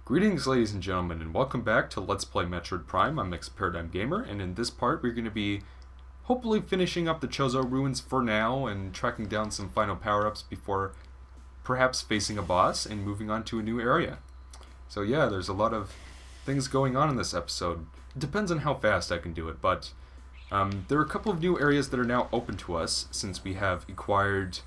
Greetings, ladies and gentlemen, and welcome back to Let's Play Metroid Prime. I'm Mixed Paradigm Gamer, and in this part we're going to be hopefully finishing up the Chozo Ruins for now and tracking down some final power-ups before perhaps facing a boss and moving on to a new area. So yeah, there's a lot of things going on in this episode. It depends on how fast I can do it, but there are a couple of new areas that are now open to us since we have acquired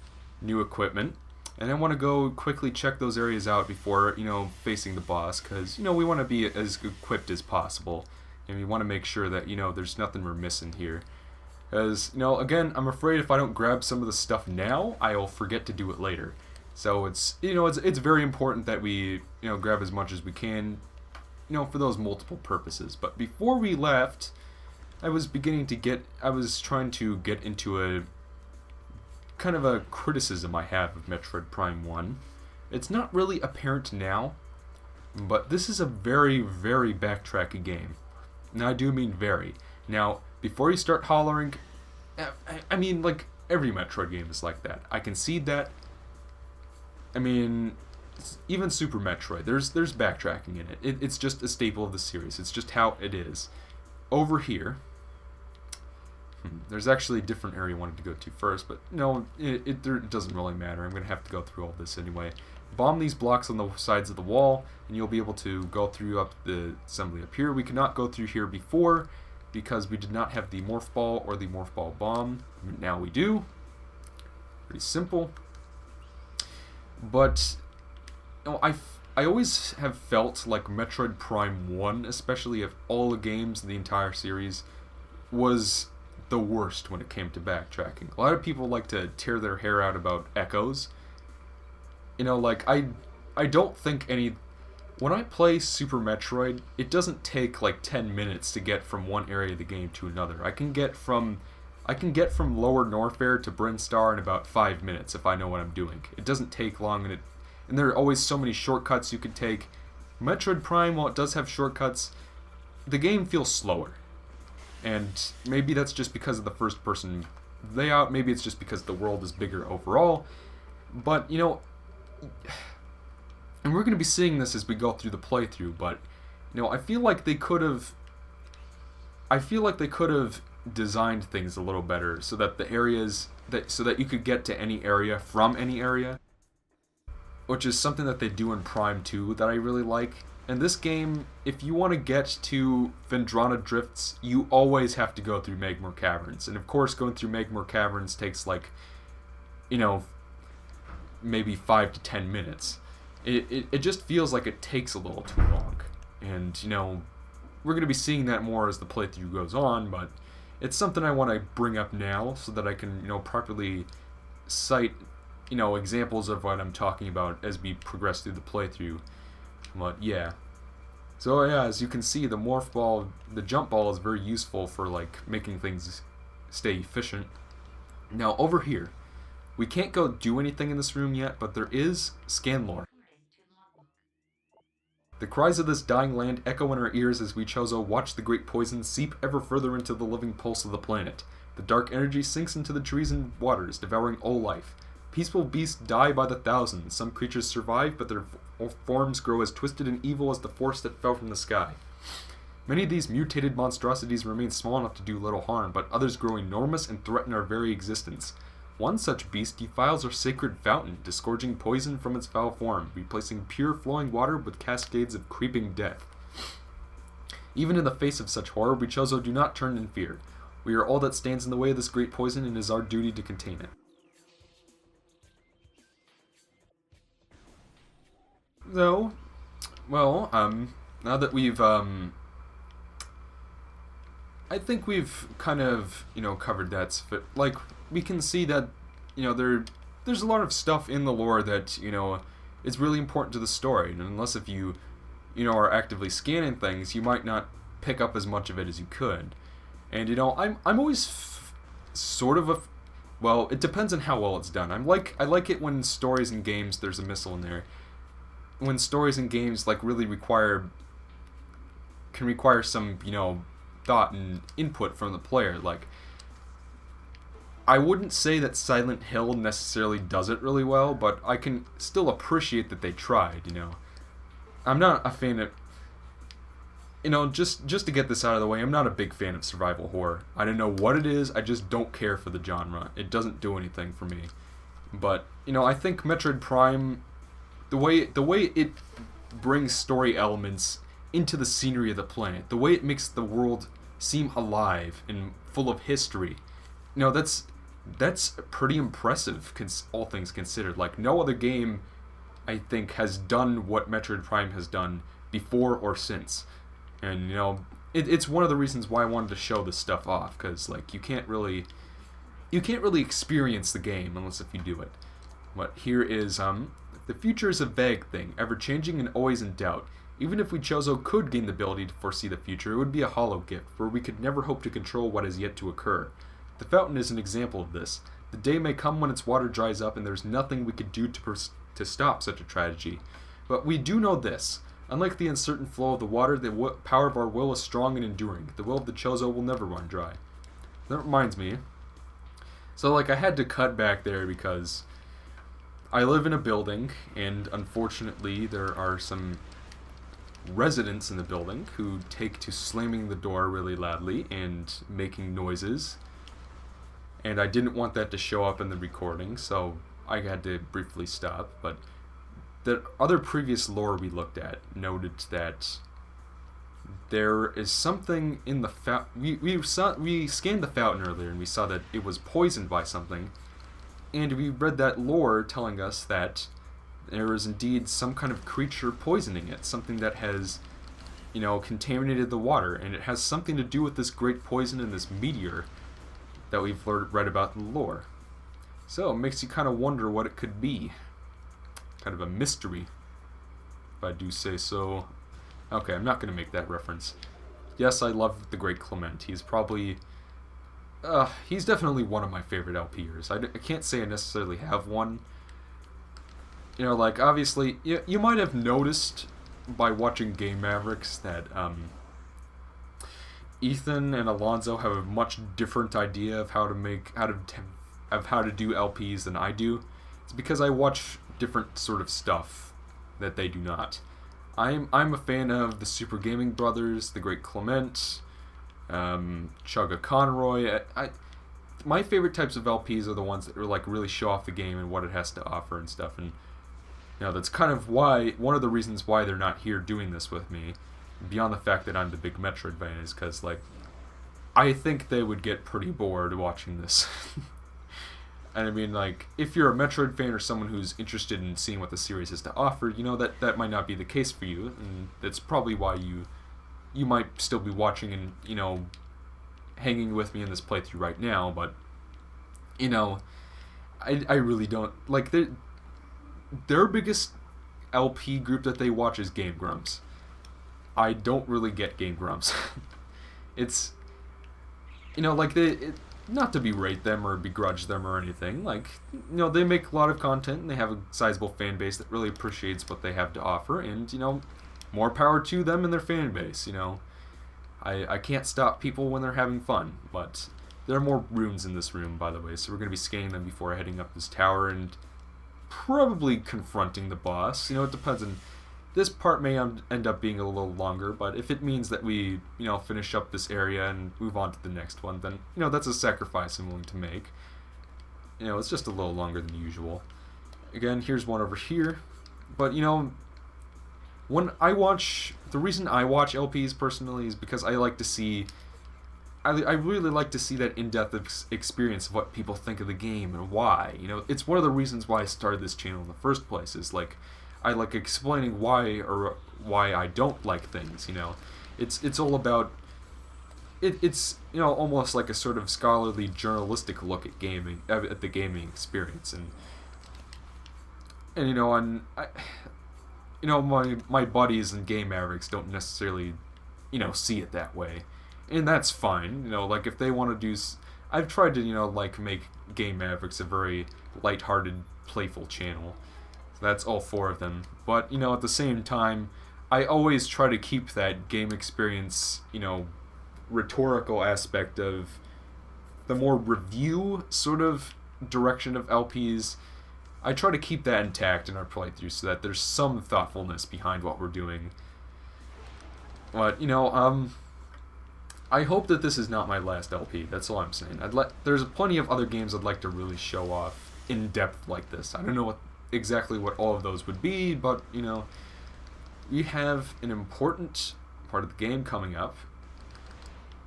new equipment. And I want to go quickly check those areas out before, facing the boss, because, we want to be as equipped as possible. And we want to make sure that, there's nothing we're missing here. Because, again, I'm afraid if I don't grab some of the stuff now, I'll forget to do it later. So it's very important that we, grab as much as we can, for those multiple purposes. But before we left, I was trying to get into a kind of a criticism I have of Metroid Prime 1. It's not really apparent now, but this is a very, very backtracky game. And I do mean very. Now, before you start hollering, I mean, like, every Metroid game is like that. I concede that. I mean, even Super Metroid, there's backtracking in it. It's just a staple of the series. It's just how it is. Over here, there's actually a different area I wanted to go to first, but no, it doesn't really matter. I'm going to have to go through all this anyway. Bomb these blocks on the sides of the wall, and you'll be able to go through up the assembly up here. We could not go through here before, because we did not have the Morph Ball or the Morph Ball Bomb. Now we do. Pretty simple. But, I always have felt like Metroid Prime 1, especially of all the games in the entire series, was the worst when it came to backtracking. A lot of people like to tear their hair out about echoes. I don't think when I play Super Metroid, it doesn't take like 10 minutes to get from one area of the game to another. I can get from Lower Norfair to Brinstar in about 5 minutes if I know what I'm doing. It doesn't take long, and there are always so many shortcuts you could take. Metroid Prime, while it does have shortcuts, the game feels slower. And maybe that's just because of the first-person layout. Maybe it's just because the world is bigger overall. But, and we're going to be seeing this as we go through the playthrough, but, I feel like they could have designed things a little better so that so that you could get to any area from any area, which is something that they do in Prime 2 that I really like. In this game, if you want to get to Phendrana Drifts, you always have to go through Magmoor Caverns. And of course, going through Magmoor Caverns takes like, maybe 5 to 10 minutes. It just feels like it takes a little too long. And, we're going to be seeing that more as the playthrough goes on, but it's something I want to bring up now so that I can, properly cite, examples of what I'm talking about as we progress through the playthrough. But yeah. So yeah, as you can see, the Morph Ball, the Jump Ball is very useful for like making things stay efficient. Now over here, we can't go do anything in this room yet, but there is scan lore. The cries of this dying land echo in our ears as we Chozo watch the great poison seep ever further into the living pulse of the planet. The dark energy sinks into the trees and waters, devouring all life. Peaceful beasts die by the thousands. Some creatures survive, but their forms grow as twisted and evil as the force that fell from the sky. Many of these mutated monstrosities remain small enough to do little harm, but others grow enormous and threaten our very existence. One such beast defiles our sacred fountain, disgorging poison from its foul form, replacing pure flowing water with cascades of creeping death. Even in the face of such horror, we Chozo do not turn in fear. We are all that stands in the way of this great poison, and it is our duty to contain it. Though, well, now that we've, I think we've kind of, covered that, like, we can see that, there's a lot of stuff in the lore that, is really important to the story, and unless if you, are actively scanning things, you might not pick up as much of it as you could. And, I'm always sort of well, it depends on how well it's done. I like it when stories and games, there's a missile in there. When stories and games like really can require some, thought and input from the player. Like, I wouldn't say that Silent Hill necessarily does it really well, but I can still appreciate that they tried, I'm not a fan of, just to get this out of the way, I'm not a big fan of survival horror. I don't know what it is, I just don't care for the genre. It doesn't do anything for me. But, I think Metroid Prime, the way it brings story elements into the scenery of the planet, the way it makes the world seem alive and full of history, that's pretty impressive, all things considered. Like, no other game, I think, has done what Metroid Prime has done before or since. And, it's one of the reasons why I wanted to show this stuff off, because, like, you can't really experience the game unless if you do it. But here is, the future is a vague thing, ever-changing and always in doubt. Even if we Chozo could gain the ability to foresee the future, it would be a hollow gift, where we could never hope to control what is yet to occur. The fountain is an example of this. The day may come when its water dries up and there's nothing we could do to stop such a tragedy. But we do know this. Unlike the uncertain flow of the water, the power of our will is strong and enduring. The will of the Chozo will never run dry. That reminds me. So, like, I had to cut back there because I live in a building, and unfortunately there are some residents in the building who take to slamming the door really loudly and making noises. And I didn't want that to show up in the recording, so I had to briefly stop. But the other previous lore we looked at noted that there is something in the fountain. We scanned the fountain earlier, and we saw that it was poisoned by something. And we read that lore telling us that there is indeed some kind of creature poisoning it, something that has, contaminated the water, and it has something to do with this great poison and this meteor that we've read about in the lore. So it makes you kind of wonder what it could be. Kind of a mystery, if I do say so. Okay, I'm not going to make that reference. Yes, I love the great Clement. He's probably... he's definitely one of my favorite LPers. I can't say I necessarily have one. Obviously, you might have noticed by watching Game Mavericks that Ethan and Alonzo have a much different idea of how to do LPs than I do. It's because I watch different sort of stuff that they do not. I'm a fan of the Super Gaming Brothers, the Great Clement, Chugga Conroy. My favorite types of LPs are the ones that are like really show off the game and what it has to offer and stuff. And that's kind of one of the reasons why they're not here doing this with me, beyond the fact that I'm the big Metroid fan, is because, like, I think they would get pretty bored watching this. And I mean, like, if you're a Metroid fan or someone who's interested in seeing what the series has to offer, that might not be the case for you, and that's probably why you might still be watching and, hanging with me in this playthrough right now, but, I really don't, like, their biggest LP group that they watch is Game Grumps. I don't really get Game Grumps. It's, not to berate them or begrudge them or anything. Like, they make a lot of content and they have a sizable fan base that really appreciates what they have to offer, and, more power to them and their fan base, I can't stop people when they're having fun, but there are more rooms in this room, by the way, so we're going to be scanning them before heading up this tower and probably confronting the boss. It depends on... This part may end up being a little longer, but if it means that we, finish up this area and move on to the next one, then, that's a sacrifice I'm willing to make. It's just a little longer than usual. Again, here's one over here. But, when I watch... The reason I watch LPs personally is because I like to see... I really like to see that in-depth experience of what people think of the game and why. It's one of the reasons why I started this channel in the first place, is, like... I like explaining why I don't like things, It's all about... It's almost like a sort of scholarly, journalistic look at gaming, at the gaming experience, my buddies and Game Mavericks don't necessarily, see it that way, and that's fine. Like, if they want to do... I've tried to, make Game Mavericks a very lighthearted, playful channel. That's all four of them. But, at the same time, I always try to keep that game experience, rhetorical aspect of the more review sort of direction of LPs I try to keep that intact in our playthrough so that there's some thoughtfulness behind what we're doing. But, I hope that this is not my last LP. That's all I'm saying. There's plenty of other games I'd like to really show off in depth like this. I don't know exactly what all of those would be, but we have an important part of the game coming up.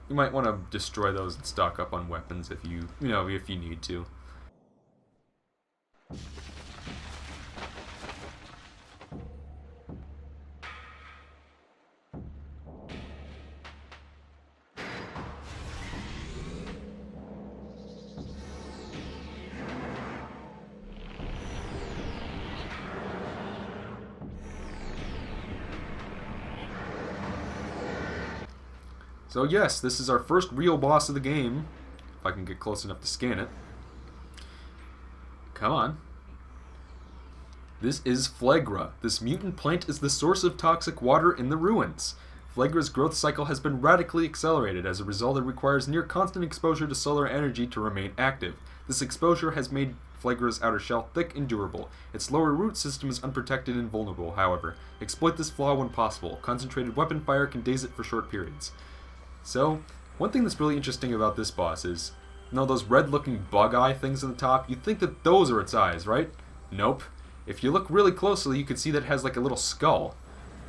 You might want to destroy those and stock up on weapons if you need to. So yes, this is our first real boss of the game, if I can get close enough to scan it. Come on. This is Flaaghra. This mutant plant is the source of toxic water in the ruins. Flaaghra's growth cycle has been radically accelerated. As a result, it requires near constant exposure to solar energy to remain active. This exposure has made Flaaghra's outer shell thick and durable. Its lower root system is unprotected and vulnerable, however. Exploit this flaw when possible. Concentrated weapon fire can daze it for short periods. So, one thing that's really interesting about this boss is, those red-looking bug eye things on the top, you'd think that those are its eyes, right? Nope. If you look really closely, you can see that it has like a little skull.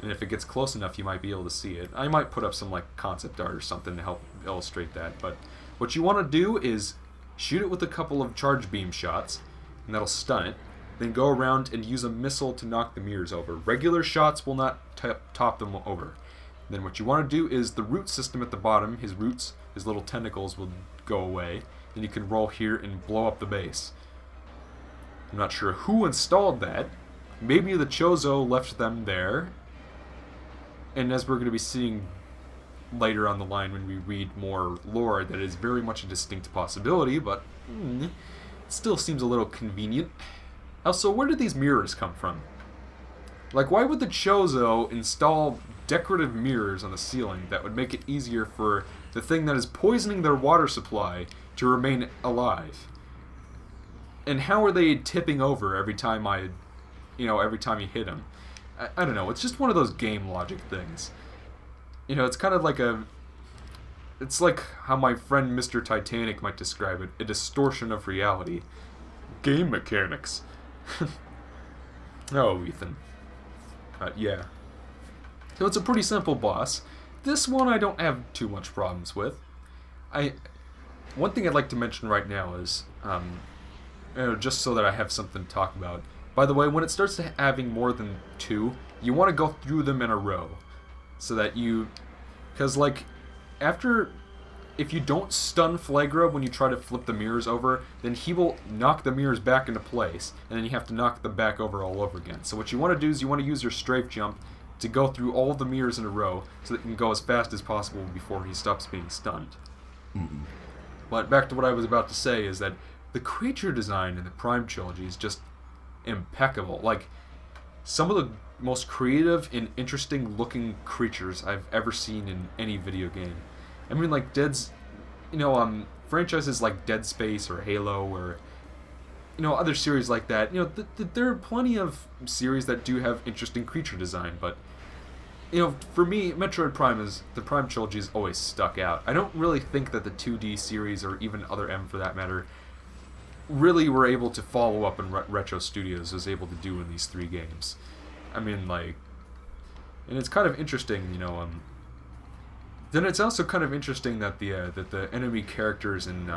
And if it gets close enough, you might be able to see it. I might put up some like concept art or something to help illustrate that. But what you want to do is shoot it with a couple of charge beam shots, and that'll stun it. Then go around and use a missile to knock the mirrors over. Regular shots will not top them over. Then what you want to do is the root system at the bottom, his roots, his little tentacles will go away. Then you can roll here and blow up the base. I'm not sure who installed that. Maybe the Chozo left them there. And as we're going to be seeing later on the line when we read more lore, that is very much a distinct possibility, but it still seems a little convenient. Also, where did these mirrors come from? Like, why would the Chozo install decorative mirrors on the ceiling that would make it easier for the thing that is poisoning their water supply to remain alive? And how are they tipping over every time every time you hit them? I don't know, it's just one of those game logic things. It's kind of like it's like how my friend Mr. Titanic might describe it, a distortion of reality. Game mechanics. Oh, Ethan. Yeah. So it's a pretty simple boss. This one I don't have too much problems with. One thing I'd like to mention right now is, just so that I have something to talk about. By the way, when it starts to having more than two, you want to go through them in a row. So that because if you don't stun Flaaghra when you try to flip the mirrors over, then he will knock the mirrors back into place, and then you have to knock them back over all over again. So what you want to do is you want to use your strafe jump to go through all the mirrors in a row so that you can go as fast as possible before he stops being stunned. But back to what I was about to say is that the creature design in the Prime trilogy is just impeccable. Like, some of the most creative and interesting looking creatures I've ever seen in any video game. I mean, like franchises like Dead Space or Halo or other series like that. There are plenty of series that do have interesting creature design, but for me, Metroid Prime the Prime trilogy is always stuck out. I don't really think that the 2D series or even Other M for that matter really were able to follow up in Retro Studios was able to do in these three games. I mean, and it's kind of interesting, Then it's also kind of interesting that the enemy characters in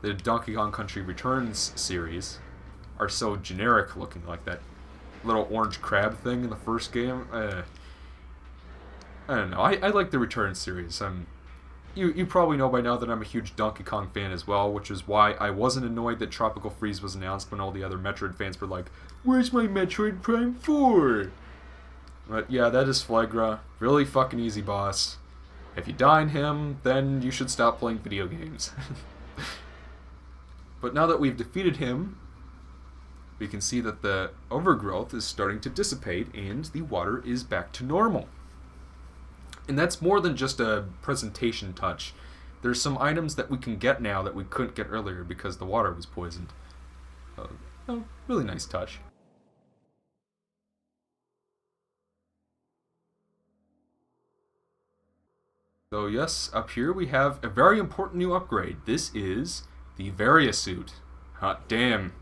the Donkey Kong Country Returns series are so generic looking, like that little orange crab thing in the first game. I don't know. I like the Returns series. You probably know by now that I'm a huge Donkey Kong fan as well, which is why I wasn't annoyed that Tropical Freeze was announced when all the other Metroid fans were like, "Where's my Metroid Prime 4?" But yeah, that is Flaaghra. Really fucking easy boss. If you die in him, then you should stop playing video games. But now that we've defeated him, we can see that the overgrowth is starting to dissipate and the water is back to normal. And that's more than just a presentation touch. There's some items that we can get now that we couldn't get earlier because the water was poisoned. Oh, really nice touch. So yes, up here we have a very important new upgrade. This is the Varia suit. Hot damn.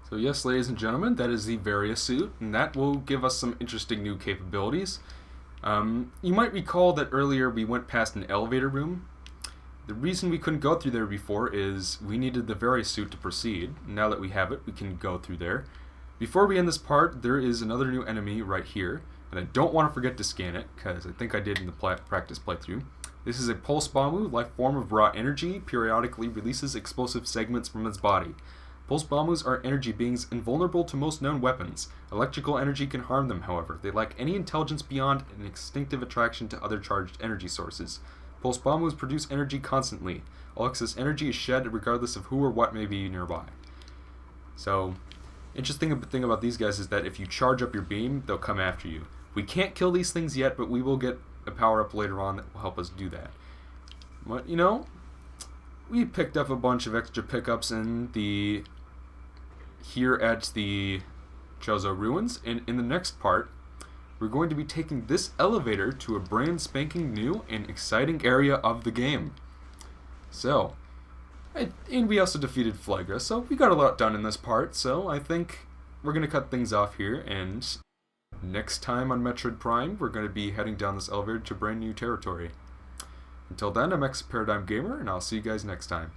So yes, ladies and gentlemen, that is the Varia suit, and that will give us some interesting new capabilities. You might recall that earlier we went past an elevator room. The reason we couldn't go through there before is we needed the Varia suit to proceed. Now that we have it, we can go through there. Before we end this part, there is another new enemy right here, and I don't want to forget to scan it, because I think I did in the practice playthrough. This is a pulse bombu, life form of raw energy, periodically releases explosive segments from its body. Pulse bombus are energy beings invulnerable to most known weapons. Electrical energy can harm them, however. They lack any intelligence beyond an instinctive attraction to other charged energy sources. Pulse bombus produce energy constantly. All excess energy is shed regardless of who or what may be nearby. So, interesting thing about these guys is that if you charge up your beam, they'll come after you. We can't kill these things yet, but we will get a power-up later on that will help us do that. But, you know, we picked up a bunch of extra pickups here at the Chozo Ruins, and in the next part, we're going to be taking this elevator to a brand spanking new and exciting area of the game. So, and we also defeated Flaaghra, so we got a lot done in this part, so I think we're going to cut things off here, and next time on Metroid Prime, we're going to be heading down this elevator to brand new territory. Until then, I'm Paradigm Gamer, and I'll see you guys next time.